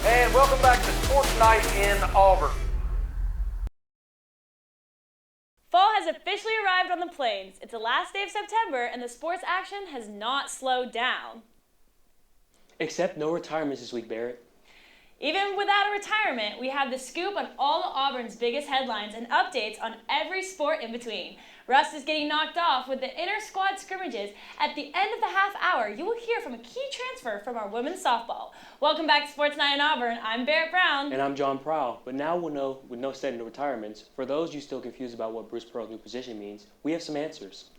And welcome back to Sports Night in Auburn. Fall has officially arrived on the plains. It's the last day of September, and the sports action has not slowed down. Except no retirements this week, Barrett. Even without a retirement, we have the scoop on all of Auburn's biggest headlines and updates on every sport in between. Rust is getting knocked off with the inter-squad scrimmages. At the end of the half hour, you will hear from a key transfer from our women's softball. Welcome back to Sports Night in Auburn. I'm Barrett Brown. And I'm John Prowell. But now we'll know, with no set into retirements, for those you still confused about what Bruce Pearl's new position means, we have some answers.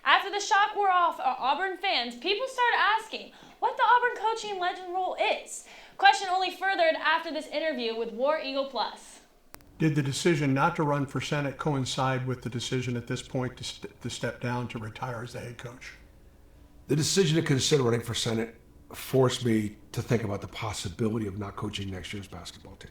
After the shock wore off our Auburn fans, people started asking what the Auburn coaching legend role is. Question only furthered after this interview with War Eagle Plus. Did the decision not to run for Senate coincide with the decision at this point to step down to retire as the head coach? The decision to consider running for Senate forced me to think about the possibility of not coaching next year's basketball team.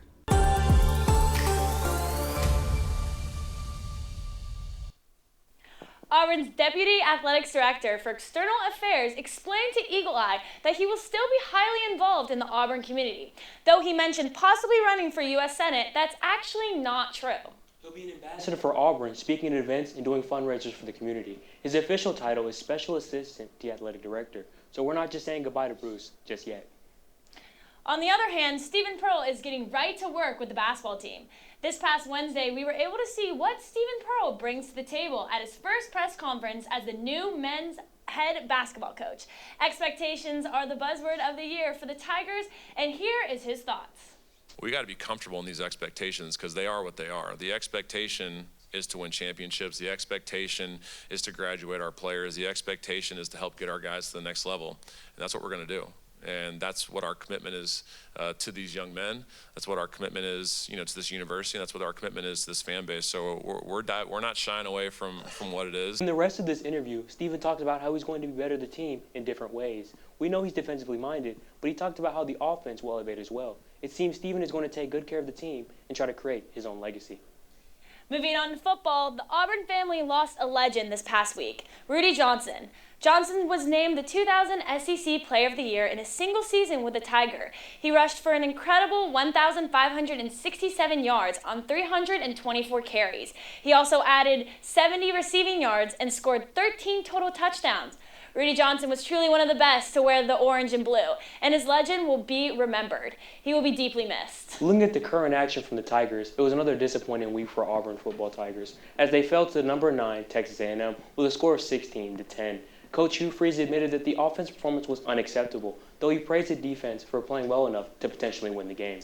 Auburn's Deputy Athletics Director for External Affairs explained to Eagle Eye that he will still be highly involved in the Auburn community. Though he mentioned possibly running for U.S. Senate, that's actually not true. He'll be an ambassador for Auburn, speaking at events and doing fundraisers for the community. His official title is Special Assistant to the Athletic Director, so we're not just saying goodbye to Bruce just yet. On the other hand, Stephen Prowell is getting right to work with the basketball team. This past Wednesday, we were able to see what Stephen Prowell brings to the table at his first press conference as the new men's head basketball coach. Expectations are the buzzword of the year for the Tigers, and here is his thoughts. We got to be comfortable in these expectations because they are what they are. The expectation is to win championships. The expectation is to graduate our players. The expectation is to help get our guys to the next level, and that's what we're going to do. And that's what our commitment is to these young men. That's what our commitment is, to this university. And that's what our commitment is to this fan base. So we're not shying away from what it is. In the rest of this interview, Stephen talked about how he's going to be better the team in different ways. We know he's defensively minded, but he talked about how the offense will elevate as well. It seems Stephen is going to take good care of the team and try to create his own legacy. Moving on to football, the Auburn family lost a legend this past week, Rudy Johnson. Johnson was named the 2000 SEC Player of the Year in a single season with the Tiger. He rushed for an incredible 1,567 yards on 324 carries. He also added 70 receiving yards and scored 13 total touchdowns. Rudy Johnson was truly one of the best to wear the orange and blue, and his legend will be remembered. He will be deeply missed. Looking at the current action from the Tigers, it was another disappointing week for Auburn football Tigers, as they fell to the number 9 Texas A&M with a score of 16-10. Coach Hugh Freeze admitted that the offense performance was unacceptable, though he praised the defense for playing well enough to potentially win the game.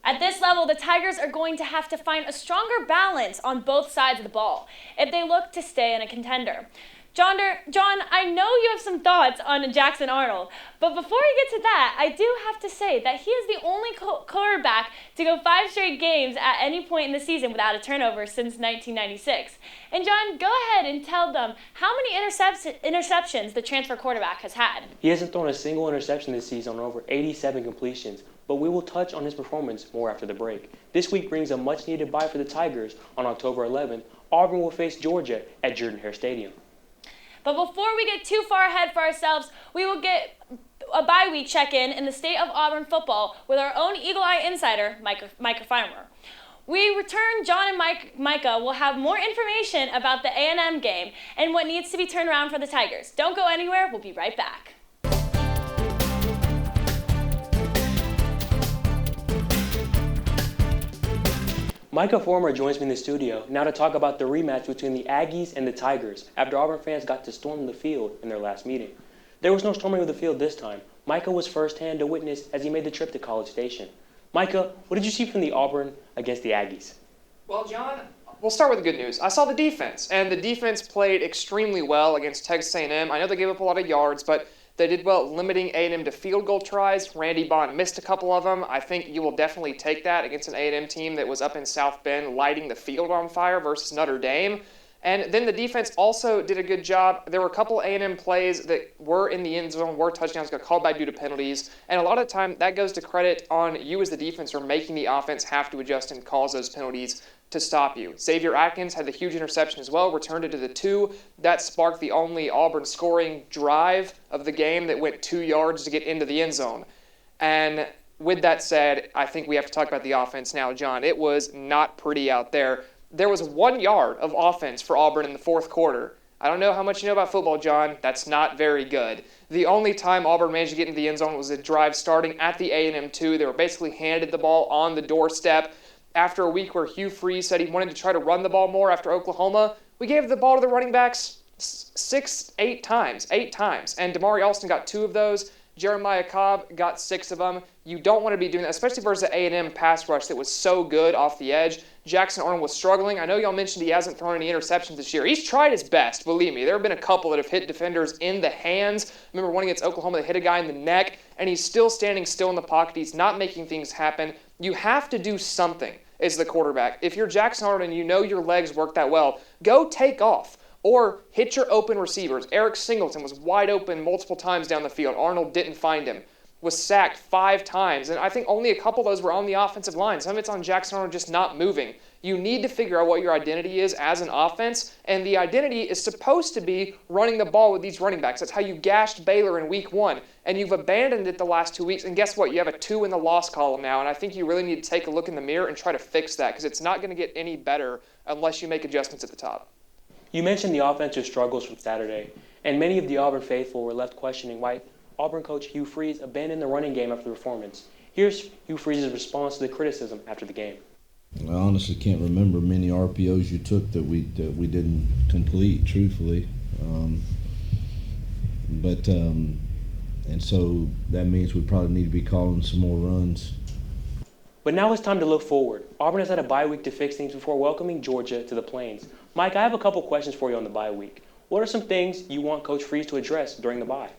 At this level, the Tigers are going to have to find a stronger balance on both sides of the ball if they look to stay in a contender. John, I know you have some thoughts on Jackson Arnold, but before we get to that, I do have to say that he is the only quarterback to go 5 straight games at any point in the season without a turnover since 1996. And John, go ahead and tell them how many interceptions the transfer quarterback has had. He hasn't thrown a single interception this season on over 87 completions, but we will touch on his performance more after the break. This week brings a much-needed bye for the Tigers. On October 11th, Auburn will face Georgia at Jordan-Hare Stadium. But before we get too far ahead for ourselves, we will get a bye week check-in in the state of Auburn football with our own Eagle Eye insider, Micah Farmer. We return, John and Micah will have more information about the A&M game and what needs to be turned around for the Tigers. Don't go anywhere. We'll be right back. Micah Farmer joins me in the studio now to talk about the rematch between the Aggies and the Tigers after Auburn fans got to storm the field in their last meeting. There was no storming of the field this time. Micah was firsthand to witness as he made the trip to College Station. Micah, what did you see from the Auburn against the Aggies? Well, John, we'll start with the good news. I saw the defense, and the defense played extremely well against Texas A&M. I know they gave up a lot of yards, but they did well limiting A&M to field goal tries. Randy Bond missed a couple of them. I think you will definitely take that against an A&M team that was up in South Bend lighting the field on fire versus Notre Dame. And then the defense also did a good job. There were a couple A&M plays that were in the end zone, were touchdowns, got called back due to penalties. And a lot of the time, that goes to credit on you as the defense for making the offense have to adjust and cause those penalties to stop you. Xavier Atkins had the huge interception as well, returned it to the 2. That sparked the only Auburn scoring drive of the game that went 2 yards to get into the end zone. And with that said, I think we have to talk about the offense now, John. It was not pretty out there. There was 1 yard of offense for Auburn in the fourth quarter. I don't know how much you know about football, John. That's not very good. The only time Auburn managed to get into the end zone was a drive starting at the A&M 2. They were basically handed the ball on the doorstep. After a week where Hugh Freeze said he wanted to try to run the ball more after Oklahoma, we gave the ball to the running backs 8 times. And Damari Alston got 2 of those. Jeremiah Cobb got 6 of them. You don't want to be doing that, especially versus the A&M pass rush that was so good off the edge. Jackson Arnold was struggling. I know y'all mentioned he hasn't thrown any interceptions this year. He's tried his best, believe me. There have been a couple that have hit defenders in the hands. Remember one against Oklahoma that hit a guy in the neck, and he's still standing still in the pocket. He's not making things happen. You have to do something as the quarterback. If you're Jackson Arnold and you know your legs work that well, go take off. Or hit your open receivers. Eric Singleton was wide open multiple times down the field. Arnold didn't find him. Was sacked 5 times. And I think only a couple of those were on the offensive line. Some of it's on Jackson Arnold just not moving. You need to figure out what your identity is as an offense. And the identity is supposed to be running the ball with these running backs. That's how you gashed Baylor in week 1. And you've abandoned it the last 2 weeks. And guess what? You have a 2 in the loss column now. And I think you really need to take a look in the mirror and try to fix that. Because it's not going to get any better unless you make adjustments at the top. You mentioned the offensive struggles from Saturday, and many of the Auburn faithful were left questioning why Auburn coach Hugh Freeze abandoned the running game after the performance. Here's Hugh Freeze's response to the criticism after the game. I honestly can't remember many RPOs you took that we didn't complete, truthfully. And so that means we probably need to be calling some more runs. But now it's time to look forward. Auburn has had a bye week to fix things before welcoming Georgia to the Plains. Mike, I have a couple questions for you on the bye week. What are some things you want Coach Freeze to address during the bye?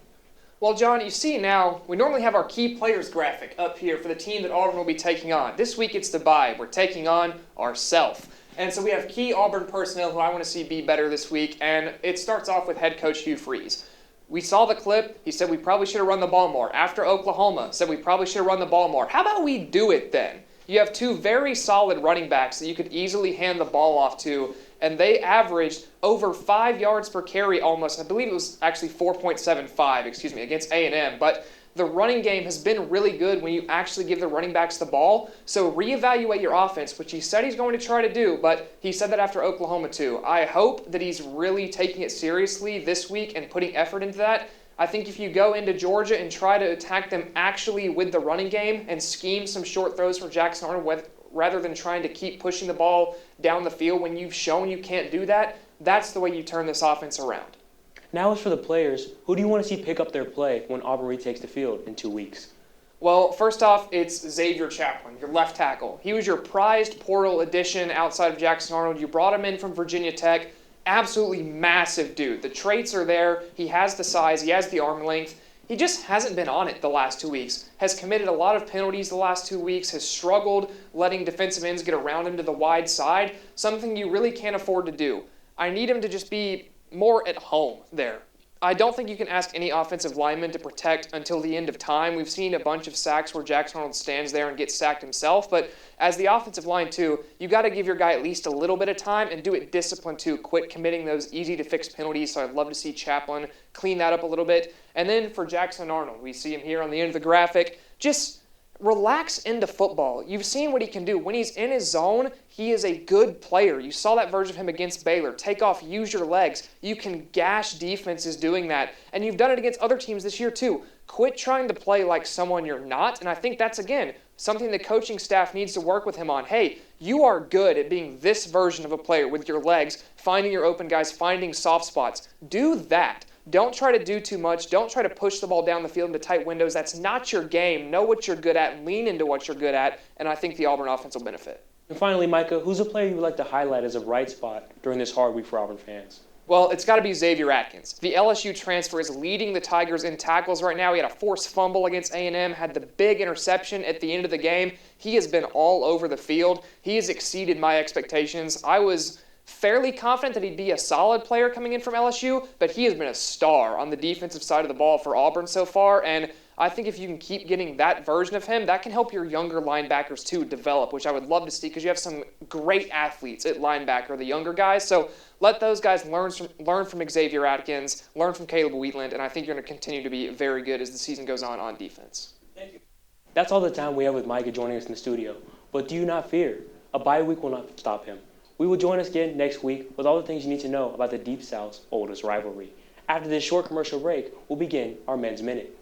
Well, John, you see now, we normally have our key players graphic up here for the team that Auburn will be taking on. This week it's the bye. We're taking on ourselves. And so we have key Auburn personnel who I want to see be better this week, and it starts off with head coach Hugh Freeze. We saw the clip. He said we probably should have run the ball more. After Oklahoma, said we probably should have run the ball more. How about we do it then? You have 2 very solid running backs that you could easily hand the ball off to, and they averaged over 5 yards per carry almost. I believe it was actually 4.75, against A&M. But the running game has been really good when you actually give the running backs the ball. So reevaluate your offense, which he said he's going to try to do, but he said that after Oklahoma too. I hope that he's really taking it seriously this week and putting effort into that. I think if you go into Georgia and try to attack them actually with the running game and scheme some short throws for Jackson Arnold rather than trying to keep pushing the ball down the field when you've shown you can't do that, that's the way you turn this offense around. Now as for the players, who do you want to see pick up their play when Auburn retakes the field in 2 weeks? Well, first off, it's Xavier Chaplin, your left tackle. He was your prized portal addition outside of Jackson Arnold. You brought him in from Virginia Tech. Absolutely massive dude. The traits are there. He has the size. He has the arm length. He just hasn't been on it the last 2 weeks. Has committed a lot of penalties the last 2 weeks. Has struggled letting defensive ends get around him to the wide side. Something you really can't afford to do. I need him to just be more at home there. I don't think you can ask any offensive lineman to protect until the end of time. We've seen a bunch of sacks where Jackson Arnold stands there and gets sacked himself, but as the offensive line too, you got to give your guy at least a little bit of time and do it disciplined too. Quit committing those easy-to-fix penalties, so I'd love to see Chaplin clean that up a little bit. And then for Jackson Arnold, we see him here on the end of the graphic, just relax into football. You've seen what he can do. When he's in his zone, he is a good player. You saw that version of him against Baylor. Take off, use your legs. You can gash defenses doing that. And you've done it against other teams this year too. Quit trying to play like someone you're not. And I think that's, again, something the coaching staff needs to work with him on. Hey, you are good at being this version of a player with your legs, finding your open guys, finding soft spots. Do that. Don't try to do too much. Don't try to push the ball down the field into tight windows. That's not your game. Know what you're good at. Lean into what you're good at. And I think the Auburn offense will benefit. And finally, Micah, who's a player you would like to highlight as a bright spot during this hard week for Auburn fans? Well, it's got to be Xavier Atkins. The LSU transfer is leading the Tigers in tackles right now. He had a forced fumble against A&M, had the big interception at the end of the game. He has been all over the field. He has exceeded my expectations. I was fairly confident that he'd be a solid player coming in from LSU, but he has been a star on the defensive side of the ball for Auburn so far, and I think if you can keep getting that version of him, that can help your younger linebackers too develop, which I would love to see because you have some great athletes at linebacker, the younger guys, so let those guys learn from Xavier Atkins, learn from Caleb Wheatland, and I think you're going to continue to be very good as the season goes on defense. Thank you. That's all the time we have with Micah joining us in the studio. But do you not fear? A bye week will not stop him. We will join us again next week with all the things you need to know about the Deep South's oldest rivalry. After this short commercial break, we'll begin our Men's Minute.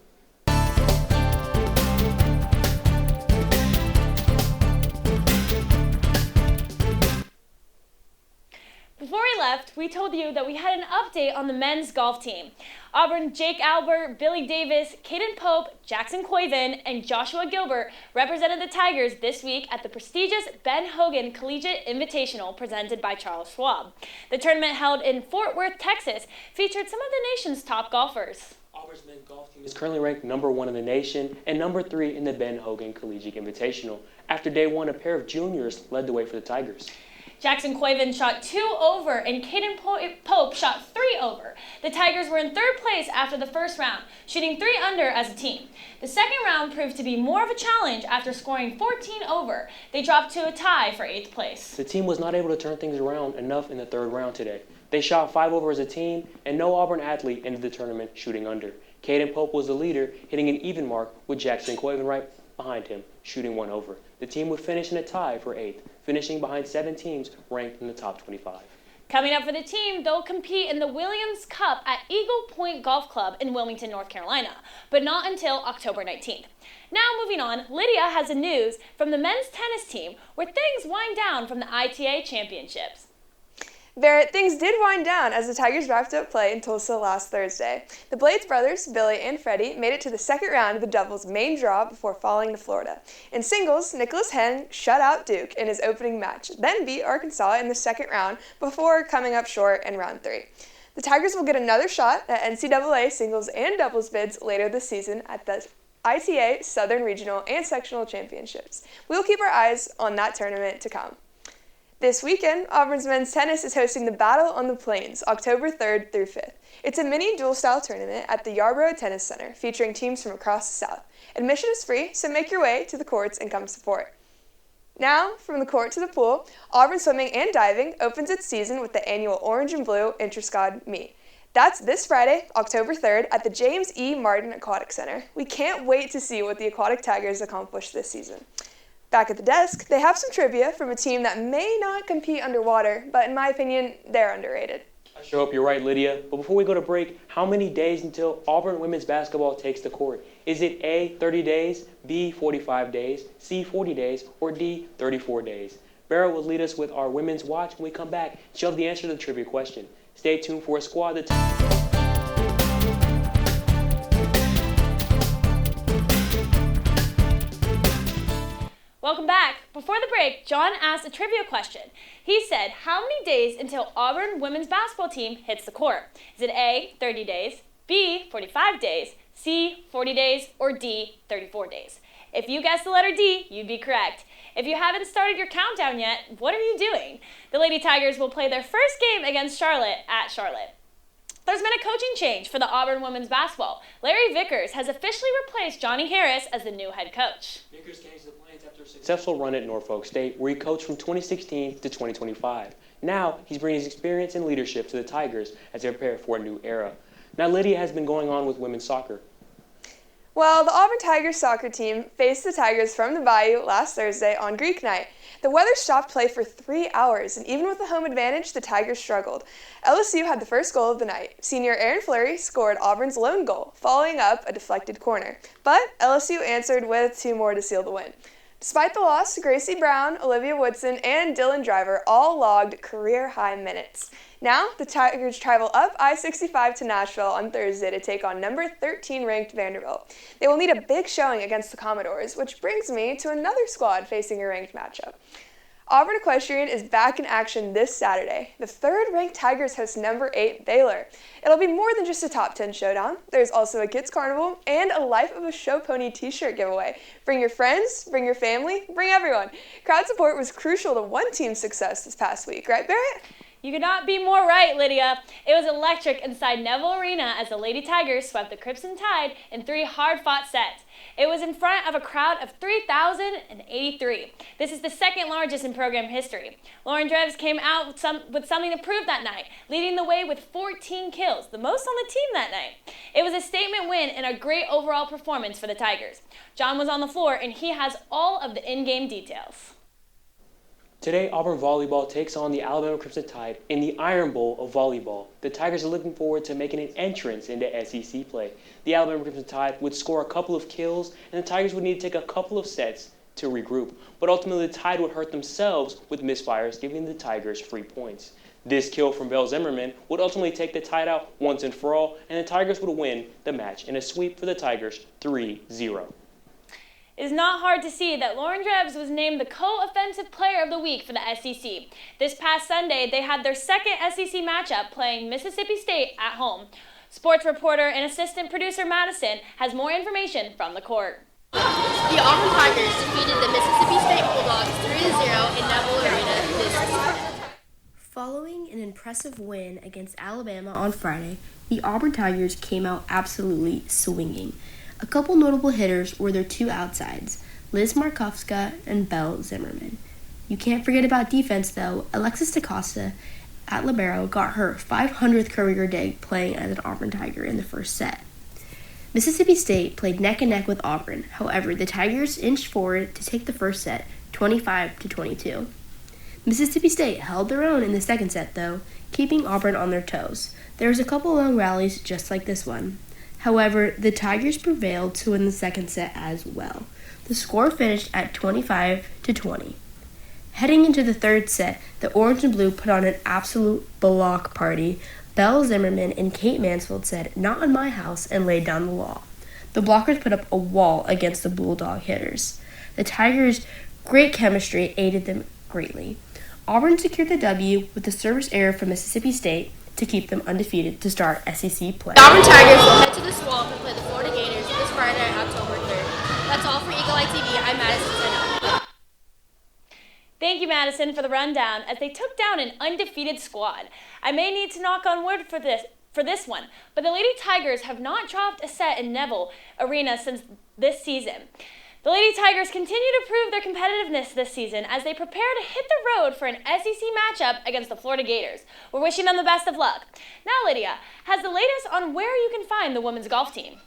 Before we left, we told you that we had an update on the men's golf team. Auburn, Jake Albert, Billy Davis, Caden Pope, Jackson Coyvin, and Joshua Gilbert represented the Tigers this week at the prestigious Ben Hogan Collegiate Invitational presented by Charles Schwab. The tournament, held in Fort Worth, Texas, featured some of the nation's top golfers. Auburn's men's golf team is currently ranked number 1 in the nation and number 3 in the Ben Hogan Collegiate Invitational. After day 1, a pair of juniors led the way for the Tigers. Jackson Coyvin shot 2 over and Caden Pope shot 3 over. The Tigers were in 3rd place after the first round, shooting 3 under as a team. The second round proved to be more of a challenge after scoring 14 over. They dropped to a tie for 8th place. The team was not able to turn things around enough in the 3rd round today. They shot 5 over as a team, and no Auburn athlete ended the tournament shooting under. Caden Pope was the leader, hitting an even mark with Jackson Coyvin right behind him, shooting 1 over. The team would finish in a tie for 8th, finishing behind 7 teams ranked in the top 25. Coming up for the team, they'll compete in the Williams Cup at Eagle Point Golf Club in Wilmington, North Carolina, but not until October 19th. Now moving on, Lydia has the news from the men's tennis team where things wind down from the ITA championships. Barrett, things did wind down as the Tigers wrapped up play in Tulsa last Thursday. The Blades brothers, Billy and Freddie, made it to the second round of the doubles main draw before falling to Florida. In singles, Nicholas Henn shut out Duke in his opening match, then beat Arkansas in the second round before coming up short in round 3. The Tigers will get another shot at NCAA singles and doubles bids later this season at the ITA Southern Regional and Sectional Championships. We'll keep our eyes on that tournament to come. This weekend, Auburn's men's tennis is hosting the Battle on the Plains, October 3rd through 5th. It's a mini dual-style tournament at the Yarborough Tennis Center, featuring teams from across the South. Admission is free, so make your way to the courts and come support. Now, from the court to the pool, Auburn Swimming and Diving opens its season with the annual Orange and Blue Inter-Squad meet. That's this Friday, October 3rd, at the James E. Martin Aquatic Center. We can't wait to see what the Aquatic Tigers accomplish this season. Back at the desk, they have some trivia from a team that may not compete underwater, but in my opinion, they're underrated. I sure hope you're right, Lydia. But before we go to break, how many days until Auburn women's basketball takes the court? Is it A, 30 days, B, 45 days, C, 40 days, or D, 34 days? Barrett will lead us with our Women's Watch when we come back. She'll have the answer to the trivia question. Stay tuned for a squad that... Welcome back. Before the break, John asked a trivia question. He said, how many days until Auburn women's basketball team hits the court? Is it A, 30 days, B, 45 days, C, 40 days, or D, 34 days? If you guessed the letter D, you'd be correct. If you haven't started your countdown yet, what are you doing? The Lady Tigers will play their first game against Charlotte at Charlotte. There's been a coaching change for the Auburn women's basketball. Larry Vickers has officially replaced Johnny Harris as the new head coach. Vickers came to the Plains after a successful run at Norfolk State, where he coached from 2016 to 2025. Now, he's bringing his experience and leadership to the Tigers as they prepare for a new era. Now, Lydia has been going on with women's soccer. Well, the Auburn Tigers soccer team faced the Tigers from the Bayou last Thursday on Greek night. The weather stopped play for 3 hours, and even with the home advantage, the Tigers struggled. LSU had the first goal of the night. Senior Aaron Fleury scored Auburn's lone goal, following up a deflected corner. But LSU answered with 2 more to seal the win. Despite the loss, Gracie Brown, Olivia Woodson, and Dylan Driver all logged career-high minutes. Now, the Tigers travel up I-65 to Nashville on Thursday to take on number 13 ranked Vanderbilt. They will need a big showing against the Commodores, which brings me to another squad facing a ranked matchup. Auburn Equestrian is back in action this Saturday. The 3rd-ranked Tigers host number 8 Baylor. It'll be more than just a top 10 showdown. There's also a kids carnival and a Life of a Show Pony t-shirt giveaway. Bring your friends, bring your family, bring everyone. Crowd support was crucial to one team's success this past week, right, Barrett? You could not be more right, Lydia. It was electric inside Neville Arena as the Lady Tigers swept the Crimson Tide in 3 hard-fought sets. It was in front of a crowd of 3,083. This is the second largest in program history. Lauren Dreves came out with something to prove that night, leading the way with 14 kills, the most on the team that night. It was a statement win and a great overall performance for the Tigers. John was on the floor, and he has all of the in-game details. Today, Auburn volleyball takes on the Alabama Crimson Tide in the Iron Bowl of volleyball. The Tigers are looking forward to making an entrance into SEC play. The Alabama Crimson Tide would score a couple of kills, and the Tigers would need to take a couple of sets to regroup. But ultimately, the Tide would hurt themselves with misfires, giving the Tigers free points. This kill from Belle Zimmerman would ultimately take the Tide out once and for all, and the Tigers would win the match in a sweep for the Tigers 3-0. It is not hard to see that Lauren Dreves was named the Co-Offensive Player of the Week for the SEC. This past Sunday, they had their second SEC matchup playing Mississippi State at home. Sports reporter and assistant producer Madison has more information from the court. The Auburn Tigers defeated the Mississippi State Bulldogs 3-0 in Neville Arena this season. Following an impressive win against Alabama on Friday, the Auburn Tigers came out absolutely swinging. A couple notable hitters were their two outsides, Liz Markovska and Belle Zimmerman. You can't forget about defense, though. Alexis DaCosta at libero got her 500th career day playing as an Auburn Tiger in the first set. Mississippi State played neck and neck with Auburn. However, the Tigers inched forward to take the first set, 25-22. Mississippi State held their own in the second set, though, keeping Auburn on their toes. There was a couple long rallies just like this one. However, the Tigers prevailed to win the second set as well. The score finished at 25-20. Heading into the third set, the Orange and Blue put on an absolute block party. Belle Zimmerman and Kate Mansfield said, "Not in my house," and laid down the law. The blockers put up a wall against the Bulldog hitters. The Tigers' great chemistry aided them greatly. Auburn secured the W with a service error from Mississippi State to keep them undefeated to start SEC play. The Auburn Tigers will head to the Swamp and play the Florida Gators this Friday, October 3rd. That's all for Eagle Eye TV. I'm Madison Seidel. Thank you, Madison, for the rundown as they took down an undefeated squad. I may need to knock on wood for this one, but the Lady Tigers have not dropped a set in Neville Arena since this season. The Lady Tigers continue to prove their competitiveness this season as they prepare to hit the road for an SEC matchup against the Florida Gators. We're wishing them the best of luck. Now, Lydia has the latest on where you can find the women's golf team.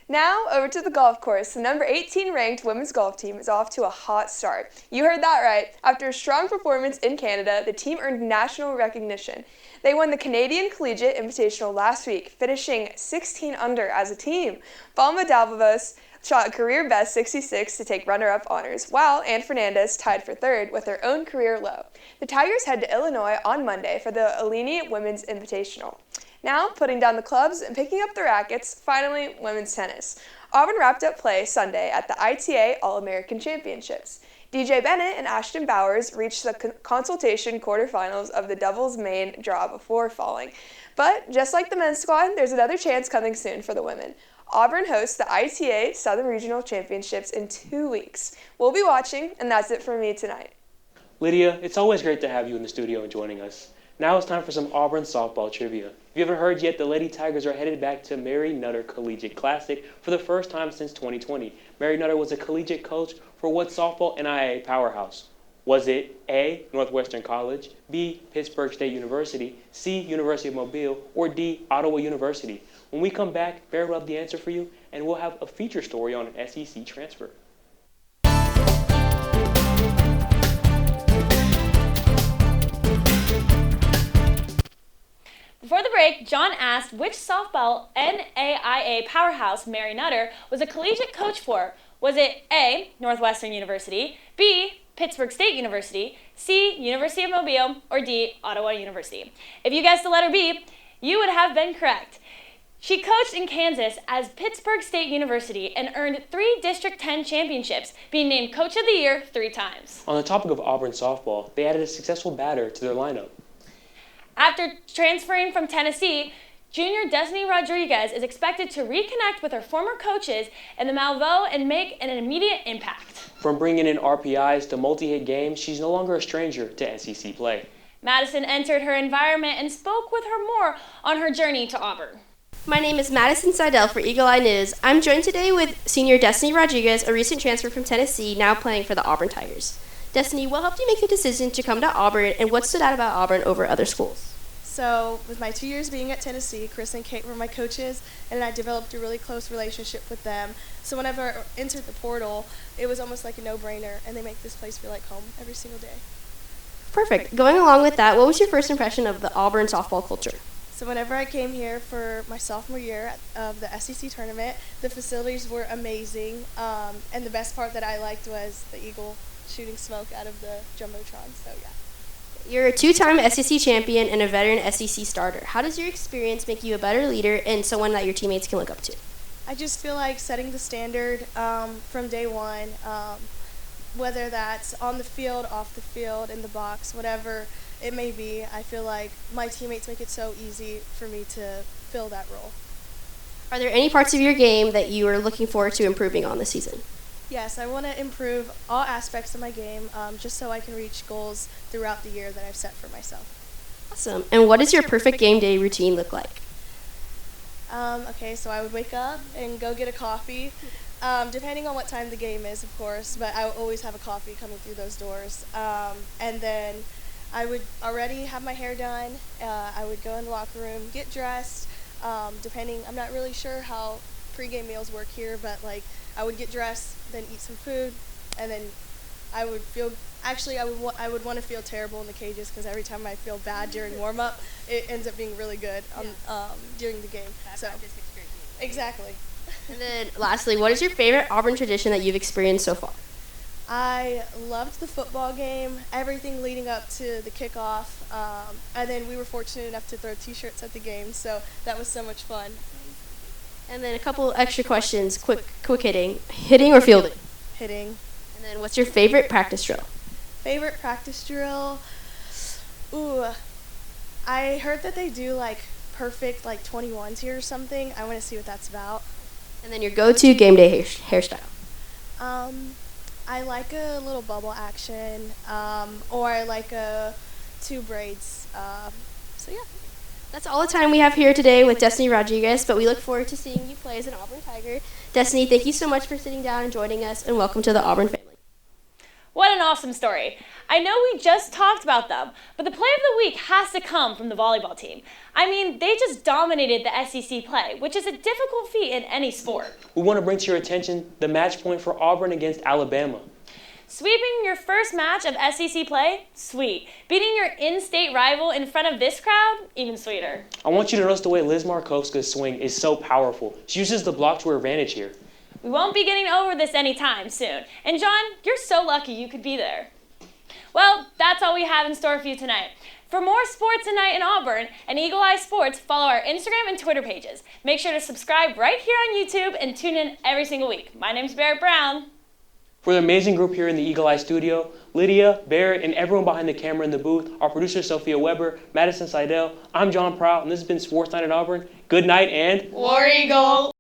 Now, over to the golf course. The number 18 ranked women's golf team is off to a hot start. You heard that right. After a strong performance in Canada, the team earned national recognition. They won the Canadian Collegiate Invitational last week, finishing 16 under as a team. Palma Dalbavos shot a career best 66 to take runner-up honors, while Ann Fernandez tied for third with her own career low. The Tigers head to Illinois on Monday for the Aleni Women's Invitational. Now, putting down the clubs and picking up the rackets, finally, women's tennis. Auburn wrapped up play Sunday at the ITA All-American Championships. DJ Bennett and Ashton Bowers reached the consultation quarterfinals of the doubles main draw before falling. But just like the men's squad, there's another chance coming soon for the women. Auburn hosts the ITA Southern Regional Championships in 2 weeks. We'll be watching, and that's it for me tonight. Lydia, it's always great to have you in the studio and joining us. Now it's time for some Auburn softball trivia. If you haven't heard yet, the Lady Tigers are headed back to Mary Nutter Collegiate Classic for the first time since 2020. Mary Nutter was a collegiate coach for what softball NIA powerhouse? Was it A, Northwestern College, B, Pittsburgh State University, C, University of Mobile, or D, Ottawa University? When we come back, Barrett will have the answer for you, and we'll have a feature story on an SEC transfer. Before the break, John asked which softball NAIA powerhouse Mary Nutter was a collegiate coach for. Was it A, Northwestern University, B, Pittsburgh State University, C, University of Mobile, or D, Ottawa University? If you guessed the letter B, you would have been correct. She coached in Kansas as Pittsburgh State University and earned 3 District 10 championships, being named Coach of the Year 3 times. On the topic of Auburn softball, they added a successful batter to their lineup. After transferring from Tennessee, junior Destiny Rodriguez is expected to reconnect with her former coaches in the Malveaux and make an immediate impact. From bringing in RPIs to multi-hit games, she's no longer a stranger to SEC play. Madison entered her environment and spoke with her more on her journey to Auburn. My name is Madison Seidel for Eagle Eye News. I'm joined today with senior Destiny Rodriguez, a recent transfer from Tennessee, now playing for the Auburn Tigers. Destiny, what helped you make the decision to come to Auburn, and what stood out about Auburn over other schools? So with my 2 years being at Tennessee, Chris and Kate were my coaches, and I developed a really close relationship with them. So whenever I entered the portal, it was almost like a no-brainer, and they make this place feel like home every single day. Perfect. Going along with that, what was your first impression of the Auburn softball culture? So whenever I came here for my sophomore year of the SEC tournament, the facilities were amazing, and the best part that I liked was the Eagle shooting smoke out of the Jumbotron, so yeah. You're a two-time SEC champion and a veteran SEC starter. How does your experience make you a better leader and someone that your teammates can look up to? I just feel like setting the standard from day one, whether that's on the field, off the field, in the box, whatever it may be. I feel like my teammates make it so easy for me to fill that role. Are there any parts of your game that you are looking forward to improving on this season? Yes, I want to improve all aspects of my game just so I can reach goals throughout the year that I've set for myself. Awesome. And what does your perfect game day routine look like? Okay, so I would wake up and go get a coffee, depending on what time the game is, of course, but I will always have a coffee coming through those doors. And then I would already have my hair done. I would go in the locker room, get dressed, depending, I'm not really sure how pregame meals work here, but like I would get dressed, then eat some food, and then I would feel, actually I would want to feel terrible in the cages because every time I feel bad during warm-up, it ends up being really good during the game. So exactly. And then lastly, what is your favorite Auburn tradition that you've experienced so far? I loved the football game, everything leading up to the kickoff, and then we were fortunate enough to throw t-shirts at the game, so that was so much fun. And then a couple extra questions, quick hitting. Hitting or fielding? Hitting. And then what's your favorite practice drill? Favorite practice drill? Ooh, I heard that they do like perfect like 21s here or something. I want to see what that's about. And then your go-to game day hairstyle? I like a little bubble action, or I like two braids. So yeah. That's all the time we have here today with Destiny Rodriguez, but we look forward to seeing you play as an Auburn Tiger. Destiny, thank you so much for sitting down and joining us, and welcome to the Auburn family. What an awesome story. I know we just talked about them, but the play of the week has to come from the volleyball team. I mean, they just dominated the SEC play, which is a difficult feat in any sport. We want to bring to your attention the match point for Auburn against Alabama. Sweeping your first match of SEC play? Sweet. Beating your in-state rival in front of this crowd? Even sweeter. I want you to notice the way Liz Markovska's swing is so powerful. She uses the block to her advantage here. We won't be getting over this anytime soon. And John, you're so lucky you could be there. Well, that's all we have in store for you tonight. For more sports tonight in Auburn and Eagle Eye Sports, follow our Instagram and Twitter pages. Make sure to subscribe right here on YouTube and tune in every single week. My name's Barrett Brown. For the amazing group here in the Eagle Eye studio, Lydia, Barrett, and everyone behind the camera in the booth, our producer Sophia Weber, Madison Seidel, I'm John Prowell, and this has been Sports Night at Auburn. Good night and War Eagle!